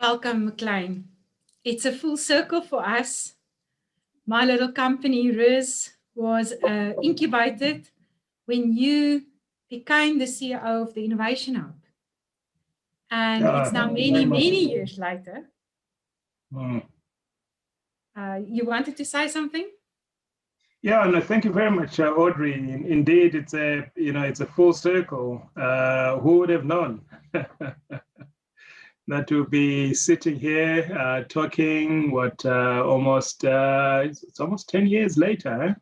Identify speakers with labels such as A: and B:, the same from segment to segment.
A: Welcome, McLean. It's a full circle for us. My little company, Riz, was incubated when you became the CEO of the Innovation Hub. And it's now
B: Thank you very
A: many,
B: much.
A: many years later.
B: Mm.
A: You wanted to say something?
B: Yeah, no, thank you very much, Audrey. Indeed, it's a full circle. Who would have known that to be sitting here talking? It's almost 10 years later, huh?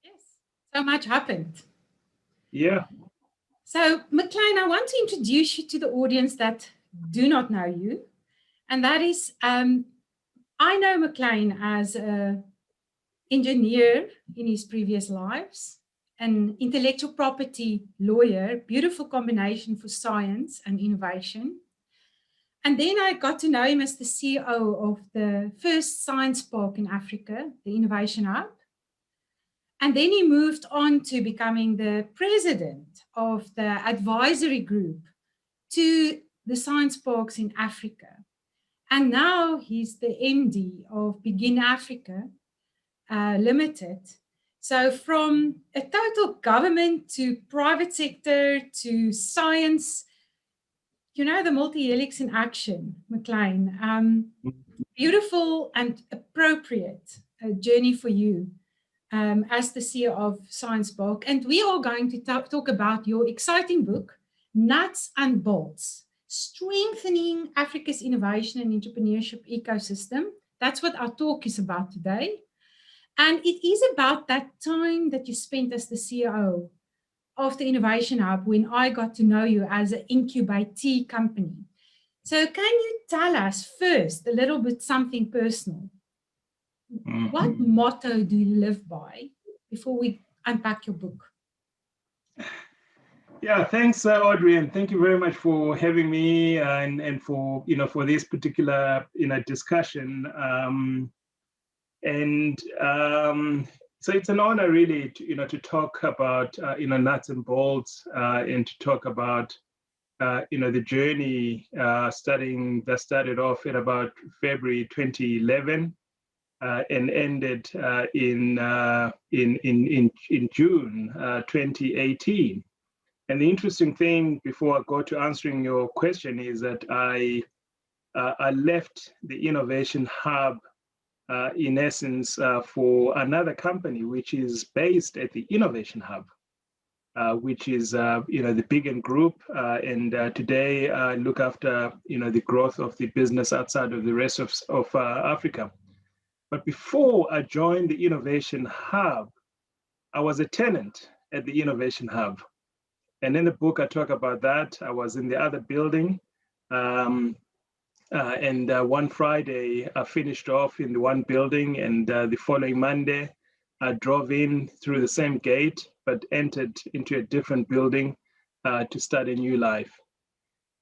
A: Yes. So much happened.
B: Yeah.
A: So, McLean, I want to introduce you to the audience that do not know you. And that is, I know McLean as a engineer in his previous lives, an intellectual property lawyer, beautiful combination for science and innovation. And then I got to know him as the CEO of the first science park in Africa, the Innovation Hub. And then he moved on to becoming the president of the advisory group to the science parks in Africa. And now he's the MD of Begin Africa, Limited. So from a total government to private sector to science, the multi-helix in action, McLean. Beautiful and appropriate journey for you as the CEO of Science Park. And we are going to talk about your exciting book, Nuts and Bolts, Strengthening Africa's Innovation and Entrepreneurship Ecosystem. That's what our talk is about today. And it is about that time that you spent as the CEO of the Innovation Hub when I got to know you as an incubatee company. So, can you tell us first a little bit something personal? What motto do you live by before we unpack your book?
B: Yeah, thanks, Audrey, and thank you very much for having me and for this particular discussion. And so it's an honor really to talk about nuts and bolts and to talk about the journey that started off in about February 2011 and ended in June 2018. And the interesting thing before I go to answering your question is that I left the Innovation Hub in essence, for another company which is based at the Innovation Hub, which is the Big Group, and today I look after the growth of the business outside of the rest of Africa. But before I joined the Innovation Hub, I was a tenant at the Innovation Hub, and in the book I talk about that. I was in the other building. And one Friday, I finished off in the one building, and the following Monday, I drove in through the same gate, but entered into a different building to start a new life.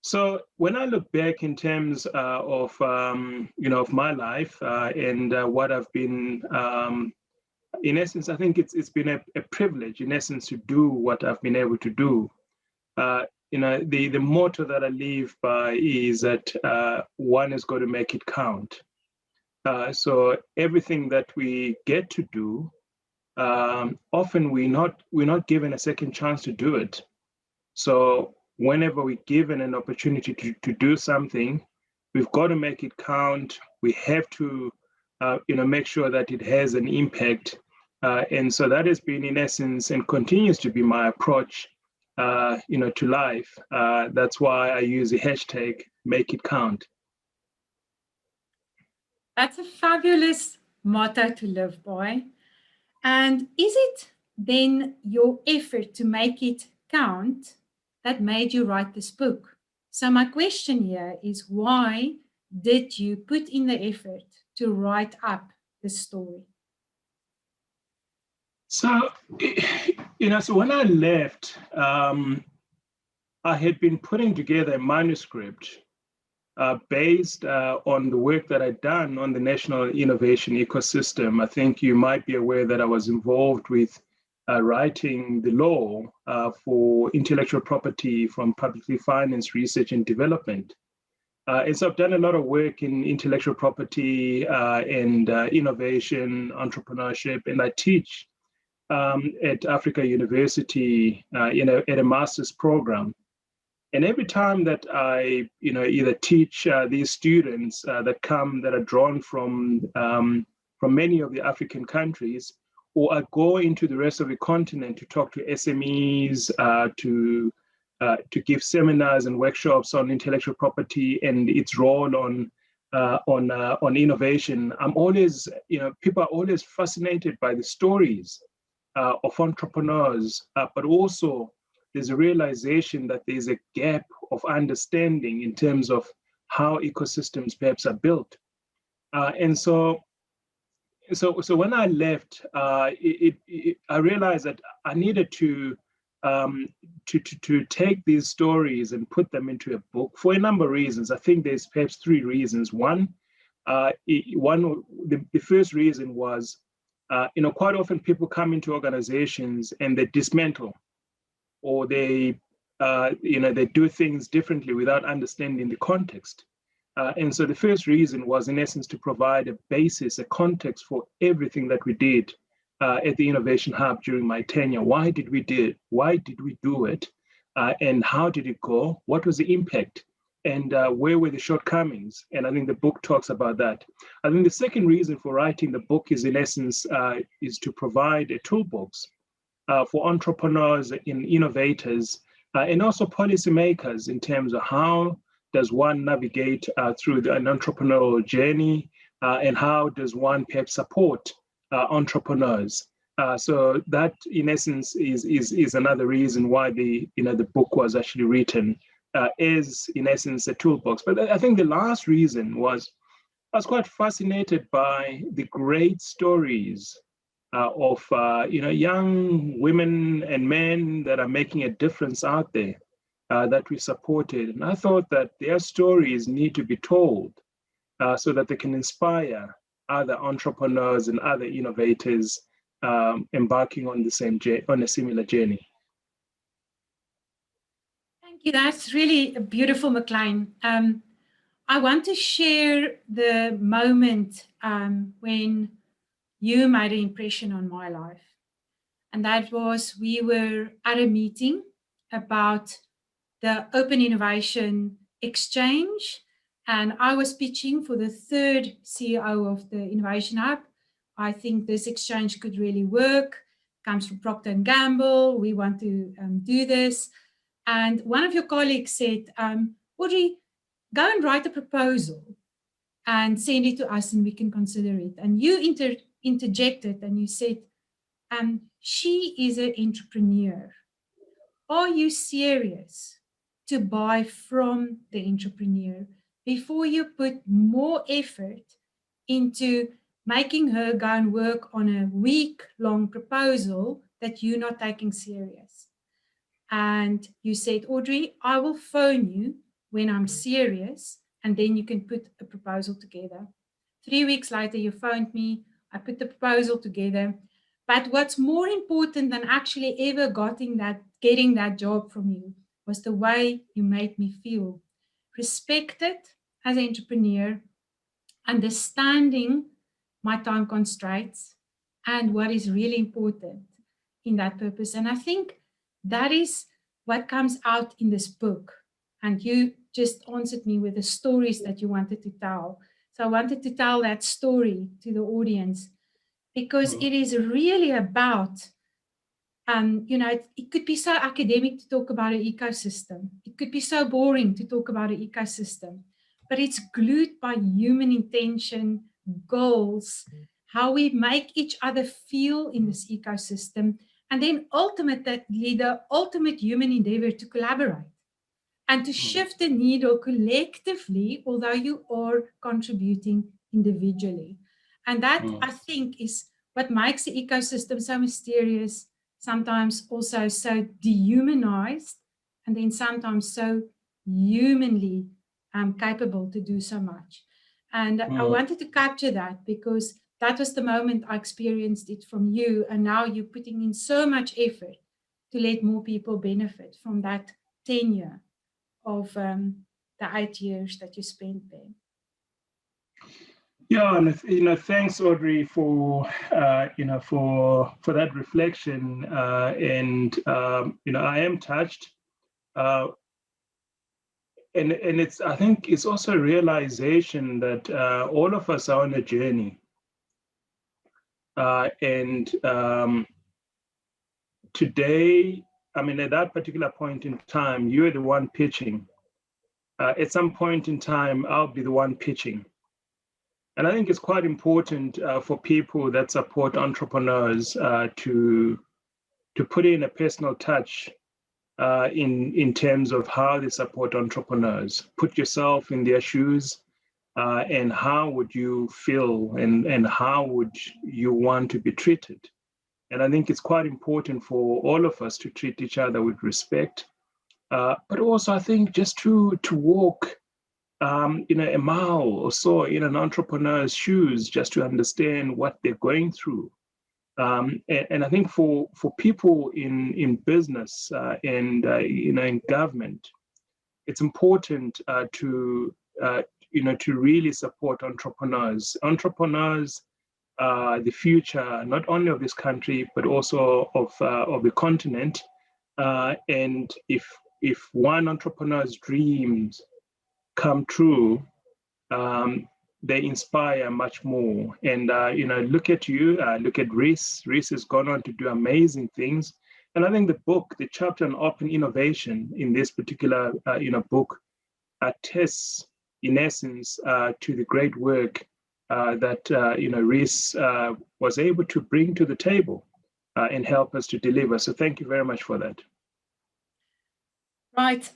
B: So when I look back in terms of my life and what I've been, in essence, I think it's been a privilege, in essence, to do what I've been able to do. The motto that I live by is that one is going to make it count. So everything that we get to do, often we're not given a second chance to do it. So whenever we're given an opportunity to do something, we've got to make it count. We have to, make sure that it has an impact. And so that has been, in essence, and continues to be my approach to life. That's why I use the hashtag Make It Count.
A: That's a fabulous motto to live by. And is it then your effort to make it count that made you write this book? So my question here is, why did you put in the effort to write up the story?
B: So, so when I left, I had been putting together a manuscript based on the work that I'd done on the national innovation ecosystem. I think you might be aware that I was involved with writing the law for intellectual property from publicly financed research and development. And so I've done a lot of work in intellectual property and innovation, entrepreneurship, and I teach at Africa University, at a master's program. And every time that I, either teach these students that are drawn from many of the African countries, or I go into the rest of the continent to talk to SMEs, to give seminars and workshops on intellectual property and its role on innovation. I'm always, people are always fascinated by the stories of entrepreneurs, but also there's a realization that there's a gap of understanding in terms of how ecosystems perhaps are built. And so when I left, I realized that I needed to take these stories and put them into a book for a number of reasons. I think there's perhaps three reasons. One, the first reason was, quite often people come into organizations and they dismantle, or they do things differently without understanding the context. And so the first reason was, in essence, to provide a basis, a context for everything that we did at the Innovation Hub during my tenure. Why did we do it? Why did we do it? And how did it go? What was the impact? And where were the shortcomings? And I think the book talks about that. I think the second reason for writing the book is, in essence, is to provide a toolbox for entrepreneurs and innovators, and also policymakers, in terms of how does one navigate through an entrepreneurial journey, and how does one perhaps support entrepreneurs. So that, in essence, is another reason why the book was actually written, as, in essence, a toolbox. But I think the last reason was, I was quite fascinated by the great stories of young women and men that are making a difference out there, that we supported. And I thought that their stories need to be told so that they can inspire other entrepreneurs and other innovators embarking on a similar journey.
A: Thank you. That's really beautiful, McLean. I want to share the moment when you made an impression on my life. And that was, we were at a meeting about the Open Innovation Exchange, and I was pitching for the third CEO of the Innovation Hub. I think this exchange could really work. Comes from Procter & Gamble. We want to do this. And one of your colleagues said, Audrey, go and write a proposal and send it to us and we can consider it. And you interjected and you said, she is an entrepreneur. Are you serious to buy from the entrepreneur before you put more effort into making her go and work on a week-long proposal that you're not taking serious? And you said, Audrey, I will phone you when I'm serious, and then you can put a proposal together. 3 weeks later, you phoned me. I put the proposal together. But what's more important than actually ever getting that job from you was the way you made me feel. Respected as an entrepreneur, understanding my time constraints, and what is really important in that purpose. And I think that is what comes out in this book. And you just answered me with the stories that you wanted to tell. So I wanted to tell that story to the audience, because it is really about, it could be so academic to talk about an ecosystem. It could be so boring to talk about an ecosystem, but it's glued by human intention, goals, how we make each other feel in this ecosystem, and then ultimately the ultimate human endeavor to collaborate and to shift the needle collectively, although you are contributing individually. And that, I think, is what makes the ecosystem so mysterious, sometimes also so dehumanized, and then sometimes so humanly capable to do so much. And I wanted to capture that because that was the moment I experienced it from you. And now you're putting in so much effort to let more people benefit from that tenure of the 8 years that you spent there?
B: Yeah, and thanks, Audrey, for for that reflection. I am touched, and I think it's also a realization that all of us are on a journey, today, at that particular point in time, you're the one pitching. At some point in time, I'll be the one pitching. And I think it's quite important for people that support entrepreneurs to put in a personal touch in terms of how they support entrepreneurs. Put yourself in their shoes, and how would you feel, and how would you want to be treated? And I think it's quite important for all of us to treat each other with respect, but also I think just to walk a mile or so in an entrepreneur's shoes, just to understand what they're going through. And I think for people in business and in government, it's important to really support entrepreneurs. Entrepreneurs are the future, not only of this country but also of the continent. And if one entrepreneur's dreams come true, they inspire much more. And look at you, look at Reese. Reese has gone on to do amazing things. And I think the chapter on open innovation in this particular book attests, in essence, to the great work that Reese was able to bring to the table and help us to deliver. So thank you very much for that.
A: Right.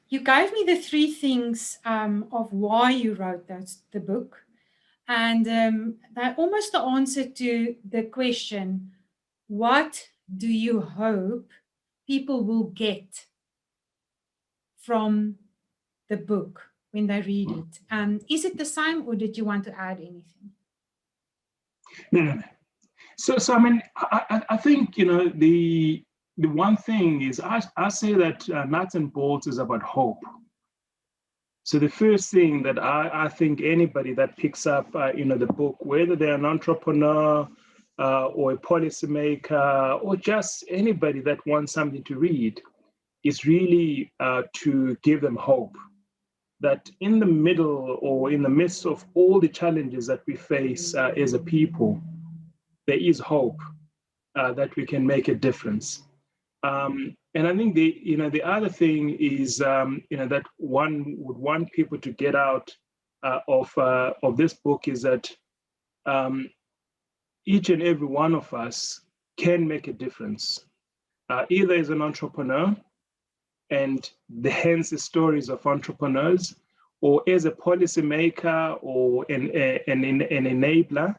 A: You gave me the 3 things of why you wrote the book. And they're almost the answer to the question, what do you hope people will get from the book when they read it? Is it the same, or did you want to add anything?
B: No. So I think, the one thing is, I say that nuts and bolts is about hope. So the first thing that I think anybody that picks up, the book, whether they're an entrepreneur or a policymaker or just anybody that wants something to read, is really to give them hope. That in the middle or in the midst of all the challenges that we face as a people, there is hope that we can make a difference. And I think the other thing is that one would want people to get out of this book is that each and every one of us can make a difference, either as an entrepreneur, and hence the stories of entrepreneurs, or as a policymaker or an enabler,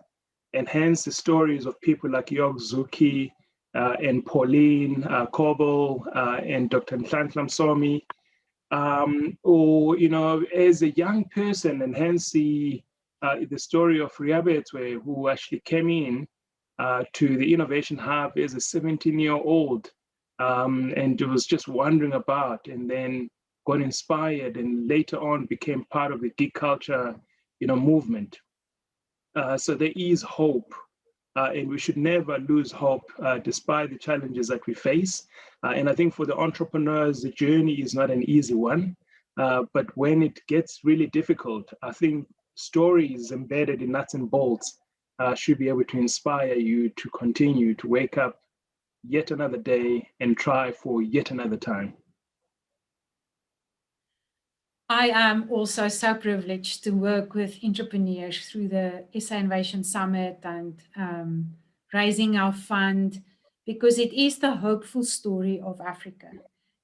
B: and hence the stories of people like York Zuki, and Pauline Kobel, and Dr. Nhlanhla Msomi, or as a young person, and hence the story of Riabetwe, who actually came in to the Innovation Hub as a 17-year-old, and was just wandering about, and then got inspired, and later on became part of the geek culture, movement. So there is hope. And we should never lose hope despite the challenges that we face. And I think for the entrepreneurs, the journey is not an easy one. But when it gets really difficult, I think stories embedded in nuts and bolts should be able to inspire you to continue to wake up yet another day and try for yet another time.
A: I am also so privileged to work with entrepreneurs through the SA Innovation Summit and raising our fund, because it is the hopeful story of Africa.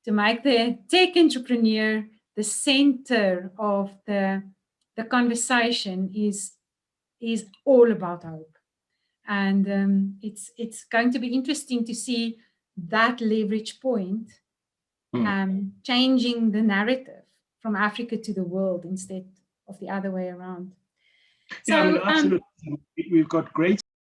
A: To make the tech entrepreneur the center of the conversation is all about hope. And it's going to be interesting to see that leverage point changing the narrative from Africa to the world instead of the other way around.
B: So, yeah, absolutely. We've got great